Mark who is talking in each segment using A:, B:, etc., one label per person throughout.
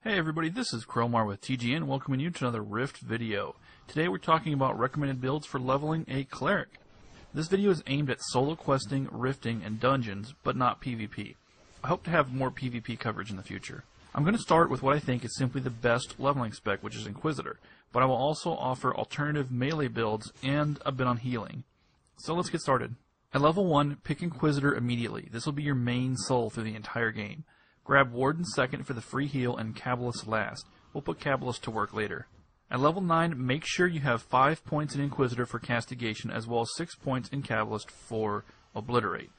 A: Hey everybody, this is Crowmar with TGN, welcoming you to another Rift video. Today we're talking about recommended builds for leveling a Cleric. This video is aimed at solo questing, rifting, and dungeons, but not PvP. I hope to have more PvP coverage in the future. I'm going to start with what I think is simply the best leveling spec, which is Inquisitor, but I will also offer alternative melee builds and a bit on healing. So let's get started. At level 1, pick Inquisitor immediately. This will be your main soul through the entire game. Grab Warden second for the free heal and Cabalist last. We'll put Cabalist to work later. At level 9, make sure you have 5 points in Inquisitor for Castigation as well as 6 points in Cabalist for Obliterate.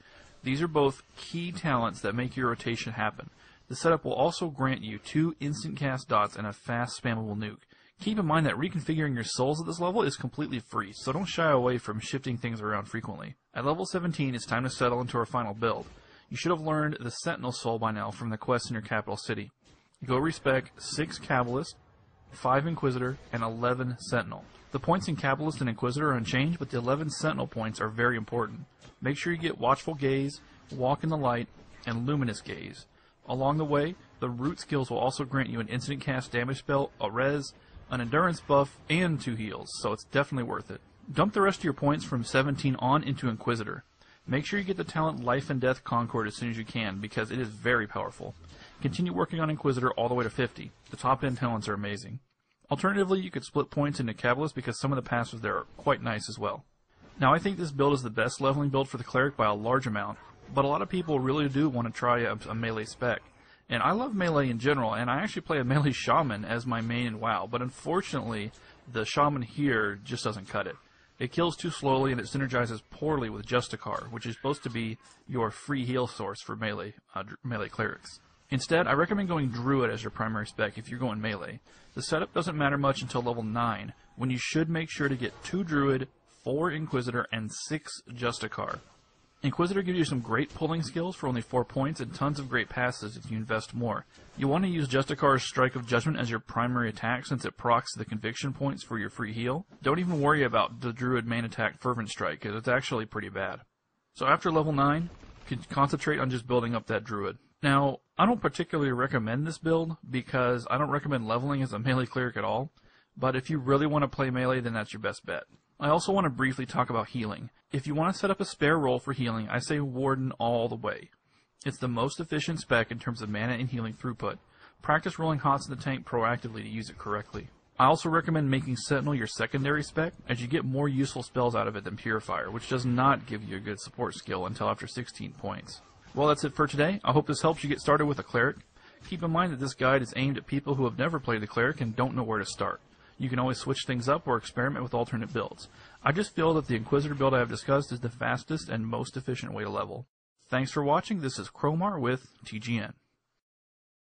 A: These are both key talents that make your rotation happen. The setup will also grant you 2 instant cast dots and a fast spammable nuke. Keep in mind that reconfiguring your souls at this level is completely free, so don't shy away from shifting things around frequently. At level 17, it's time to settle into our final build. You should have learned the Sentinel Soul by now from the quest in your capital city. Go respec 6 Cabalist, 5 Inquisitor, and 11 Sentinel. The points in Cabalist and Inquisitor are unchanged, but the 11 Sentinel points are very important. Make sure you get Watchful Gaze, Walk in the Light, and Luminous Gaze. Along the way, the root skills will also grant you an instant cast damage spell, a res, an endurance buff, and 2 heals, so it's definitely worth it. Dump the rest of your points from 17 on into Inquisitor. Make sure you get the talent Life and Death Concord as soon as you can, because it is very powerful. Continue working on Inquisitor all the way to 50. The top end talents are amazing. Alternatively, you could split points into Cabalist because some of the passives there are quite nice as well. Now I think this build is the best leveling build for the Cleric by a large amount, but a lot of people really do want to try a melee spec. And I love melee in general, and I actually play a melee Shaman as my main in WoW, but unfortunately, the Shaman here just doesn't cut it. It kills too slowly and it synergizes poorly with Justicar, which is supposed to be your free heal source for melee clerics. Instead, I recommend going Druid as your primary spec if you're going melee. The setup doesn't matter much until level 9, when you should make sure to get 2 Druid, 4 Inquisitor, and 6 Justicar. Inquisitor gives you some great pulling skills for only 4 points and tons of great passes if you invest more. You want to use Justicar's Strike of Judgment as your primary attack since it procs the conviction points for your free heal. Don't even worry about the Druid main attack Fervent Strike, because it's actually pretty bad. So after level 9, concentrate on just building up that Druid. Now, I don't particularly recommend this build because I don't recommend leveling as a melee cleric at all, but if you really want to play melee, then that's your best bet. I also want to briefly talk about healing. If you want to set up a spare role for healing, I say Warden all the way. It's the most efficient spec in terms of mana and healing throughput. Practice rolling hots in the tank proactively to use it correctly. I also recommend making Sentinel your secondary spec, as you get more useful spells out of it than Purifier, which does not give you a good support skill until after 16 points. Well, that's it for today. I hope this helps you get started with a Cleric. Keep in mind that this guide is aimed at people who have never played the Cleric and don't know where to start. You can always switch things up or experiment with alternate builds. I just feel that the Inquisitor build I have discussed is the fastest and most efficient way to level. Thanks for watching. This is Crowmar with TGN.